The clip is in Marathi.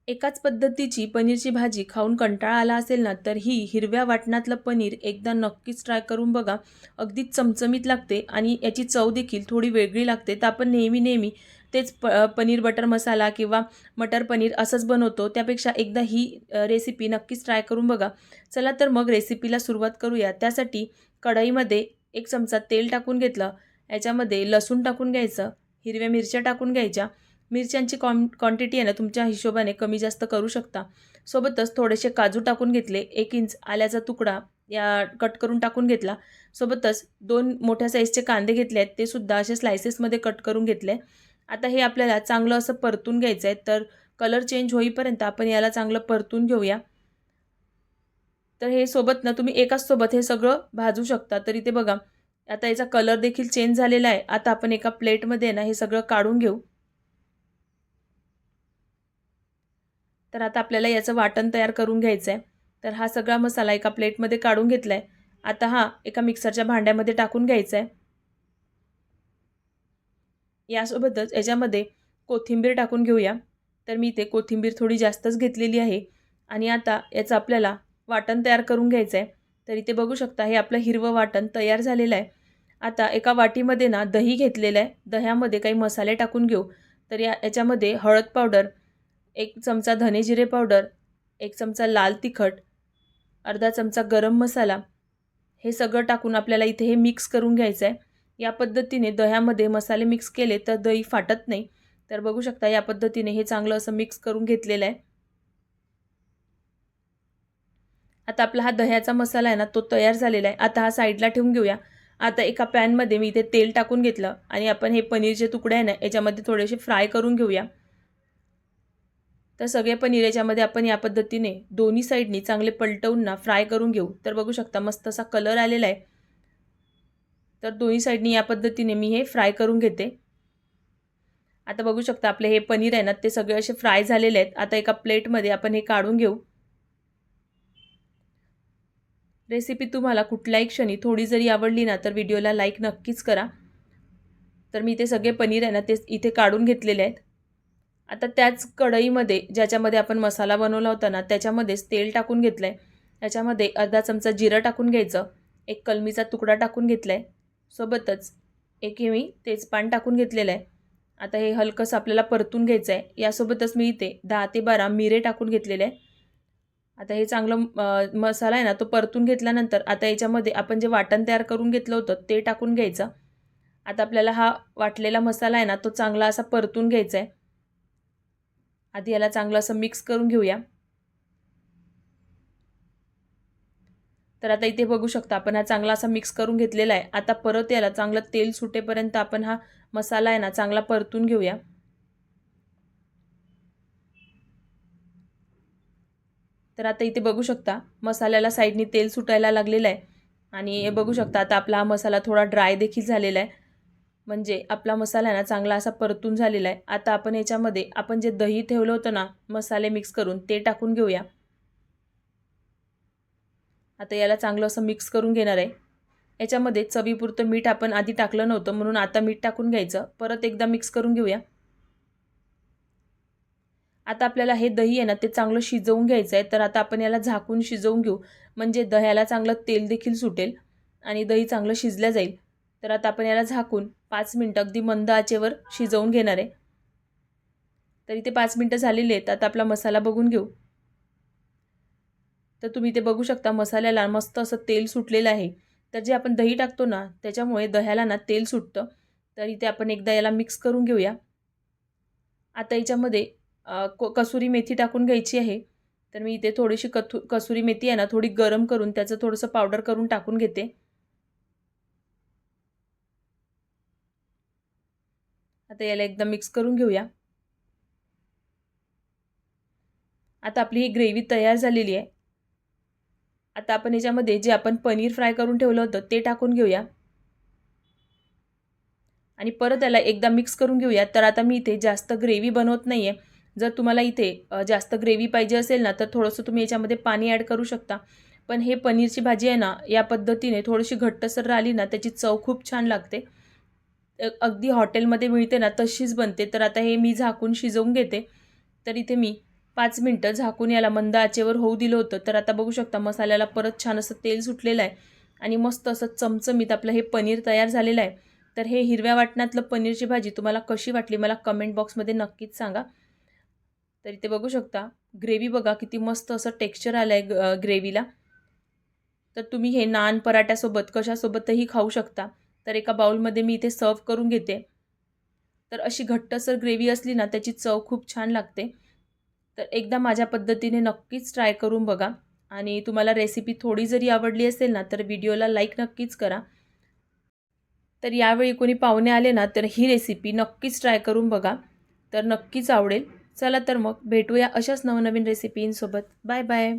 एकाच पद्धतीची पनीरची भाजी खाऊन कंटाळा आला असेल ना, तर ही हिरव्या वाटणातलं पनीर एकदा नक्कीच ट्राय करून बघा. अगदी चमचमीत लागते आणि याची चव देखील थोडी वेगळी लागते. तर आपण नेहमी तेच पनीर बटर मसाला किंवा मटर पनीर असंच बनवतो. त्यापेक्षा एकदा ही रेसिपी नक्कीच ट्राय करून बघा. चला तर मग रेसिपीला सुरुवात करूया. त्यासाठी कढईमध्ये 1 चमचा तेल टाकून घेतलं. याच्यामध्ये लसूण टाकून घ्यायचं, हिरव्या मिरच्या टाकून घ्यायच्या. मिरच्यांची क्वांटिटी आहे ना तुमच्या हिशोबाने कमी जास्त करू शकता. सोबतच थोडेसे काजू टाकून घेतले, 1 इंच आल्याचा तुकडा या कट करून टाकून घेतला. सोबतच 2 मोठ्या साईजचे कांदे घेतले आहेत, ते सुद्धा असे स्लाइसेसमध्ये कट करून घेतले. आता हे आपल्याला चांगलं असं परतून घ्यायचं आहे, तर कलर चेंज होईपर्यंत आपण याला चांगलं परतून घेऊया. तर हे सोबत ना तुम्ही एकाच सोबत हे सगळं भाजू शकता. तर इथे बघा, आता याचा कलर देखील चेंज झालेला आहे. आता आपण एका प्लेटमध्ये ना हे सगळं काढून घेऊ. तर आता आपल्याला याचं वाटण तयार करून घ्यायचं आहे. तर हा सगळा मसाला एका प्लेटमध्ये काढून घेतला आहे. आता हा एका मिक्सरच्या भांड्यामध्ये टाकून घ्यायचा आहे. यासोबतच याच्यामध्ये कोथिंबीर टाकून घेऊया. तर मी इथे कोथिंबीर थोडी जास्तच घेतलेली आहे आणि आता याचं आपल्याला वाटण तयार करून घ्यायचं आहे. तर इथे बघू शकता हे आपलं हिरवं वाटण तयार झालेलं आहे. आता एका वाटीमध्ये ना दही घेतलेलं आहे. दह्यामध्ये काही मसाले टाकून घेऊ. तर याच्यामध्ये हळद पावडर, 1 चमचा धने जिरे पावडर, 1 चमचा लाल तिखट, अर्धा चमचा गरम मसाला, हे सगळं टाकून आपल्याला इथे हे मिक्स करून घ्यायचं आहे. या पद्धतीने दह्यामध्ये मसाले मिक्स केले तर दही फाटत नाही. तर बघू शकता या पद्धतीने हे चांगलं असं मिक्स करून घेतलेलं आहे. आता आपला हा दह्याचा मसाला आहे ना तो तयार झालेला आहे. आता हा साईडला ठेवून घेऊया. आता एका पॅनमध्ये मी इथे तेल टाकून घेतलं आणि आपण हे पनीरचे तुकडे आहे ना याच्यामध्ये थोडेसे फ्राय करून घेऊया. तर सगळे पनीर याच्यामध्ये आपण या पद्धतीने दोन्ही साईडनी चांगले पलटवून ना फ्राय करून घेऊ. तर बघू शकता मस्त असा कलर आलेला आहे. तर दोन्ही साईडनी या पद्धतीने मी हे फ्राय करून घेते. आता बघू शकता आपले हे पनीर आहे ना ते सगळे असे फ्राय झालेले आहेत. आता एका प्लेटमध्ये आपण हे काढून घेऊ. रेसिपी तुम्हाला कुठल्याही क्षणी थोडी जरी आवडली ना तर व्हिडिओला लाईक नक्कीच करा. तर मी ते सगळे पनीर आहे ना ते इथे काढून घेतलेले आहेत. आता त्याच कढईमध्ये ज्याच्यामध्ये आपण मसाला बनवला होता ना त्याच्यामध्येच तेल टाकून घेतलं आहे. त्याच्यामध्ये अर्धा चमचा जिरं टाकून घ्यायचं, 1 कलमीचा तुकडा टाकून घेतला आहे. सोबतच 1 मी तेजपान टाकून घेतलेलं आहे. आता हे हलकंसं आपल्याला परतून घ्यायचं आहे. यासोबतच मी इथे 10 ते 12 मिरे टाकून घेतलेले आहे. आता हे चांगलं मसाला आहे ना तो परतून घेतल्यानंतर आता याच्यामध्ये आपण जे वाटण तयार करून घेतलं होतं ते टाकून घ्यायचं. आता आपल्याला हा वाटलेला मसाला आहे ना तो चांगला असा परतून घ्यायचा आहे. आधी याला चांगलं असं मिक्स करून घेऊया. तर आता इथे बघू शकता आपण हा चांगला असा मिक्स करून घेतलेला आहे. आता परत याला चांगलं तेल सुटेपर्यंत आपण हा मसाला आहे ना चांगला परतून घेऊया. तर आता इथे बघू शकता मसाल्याला साईडनी तेल सुटायला लागलेलं आहे आणि हे बघू शकता आता आपला हा मसाला थोडा ड्राय देखील झालेला आहे. म्हणजे आपला मसाला आहे ना चांगला असा परतून झालेला आहे. आता आपण याच्यामध्ये आपण जे दही ठेवलं होतं ना मसाले मिक्स करून ते टाकून घेऊया. आता याला चांगलं असं मिक्स करून घेणार आहे. याच्यामध्ये चवीपुरतं मीठ आपण आधी टाकलं नव्हतं म्हणून आता मीठ टाकून घ्यायचं. परत एकदा मिक्स करून घेऊया. आता आपल्याला हे दही आहे ना ते चांगलं शिजवून घ्यायचं आहे. तर आता आपण याला झाकून शिजवून घेऊ. म्हणजे दह्याला चांगलं तेल देखील सुटेल आणि दही चांगलं शिजलं जाईल. तर आता आपण याला झाकून 5 मिनिटं अगदी मंद आचेवर शिजवून घेणार आहे. तर इथे 5 मिनिटं झालेली आहेत. आता आपला मसाला बघून घेऊ. तर तुम्ही इथे बघू शकता मसाल्याला मस्त असं तेल सुटलेलं आहे. तर जे आपण दही टाकतो ना त्याच्यामुळे दह्याला ना तेल सुटतं. तर इथे आपण एकदा याला मिक्स करून घेऊया. आता याच्यामध्ये कसुरी मेथी टाकून घ्यायची आहे. तर मी इथे थोडीशी कसुरी मेथी आहे ना थोडी गरम करून त्याचं थोडंसं पावडर करून टाकून घेते. आता याला एकदा मिक्स करून घेऊया. आता आपली ही ग्रेव्ही तयार झालेली आहे. आता आपण याच्यामध्ये जे आपण पनीर फ्राय करून ठेवलं होतं ते टाकून घेऊया आणि परत त्याला एकदा मिक्स करून घेऊया. तर आता मी इथे जास्त ग्रेव्ही बनवत नाही आहे. जर तुम्हाला इथे जास्त ग्रेव्ही पाहिजे असेल ना तर थोडंसं तुम्ही याच्यामध्ये पाणी ॲड करू शकता. पण हे पनीरची भाजी आहे ना या पद्धतीने थोडीशी घट्टसर राहिली ना त्याची चव खूप छान लागते. अगदी हॉटेलमध्ये मिळते ना तशीच बनते. तर आता हे मी झाकून शिजवून घेते. तर इथे मी 5 मिनटं झाकून याला मंद आचेवर होऊ दिलं होतं. तर आता बघू शकता मसाल्याला परत छान असं तेल सुटलेलं आहे आणि मस्त असं चमचमीत आपलं हे पनीर तयार झालेलं आहे. तर हे हिरव्या वाटणातलं पनीरची भाजी तुम्हाला कशी वाटली मला कमेंट बॉक्समध्ये नक्कीच सांगा. तर इथे बघू शकता ग्रेव्ही बघा किती मस्त असं टेक्स्चर आलं आहे ग्रेव्हीला. तर तुम्ही हे नान पराठ्यासोबत कशासोबतही खाऊ शकता. तर एका बाउलमध्ये मी इथे सर्व करून घेते. तर अशी घट्टसर ग्रेव्ही असली ना त्याची चव खूप छान लागते. तर एकदा माझ्या पद्धतीने नक्कीच ट्राय करून बघा आणि तुम्हाला रेसिपी थोडी जरी आवडली असेल ना तर व्हिडिओला लाईक नक्कीच करा. तर यावेळी कोणी पाहुणे आले ना तर ही रेसिपी नक्कीच ट्राय करून बघा. तर नक्कीच आवडेल. चला तर मग भेटूया अशाच नवनवीन रेसिपींसोबत. Bye bye.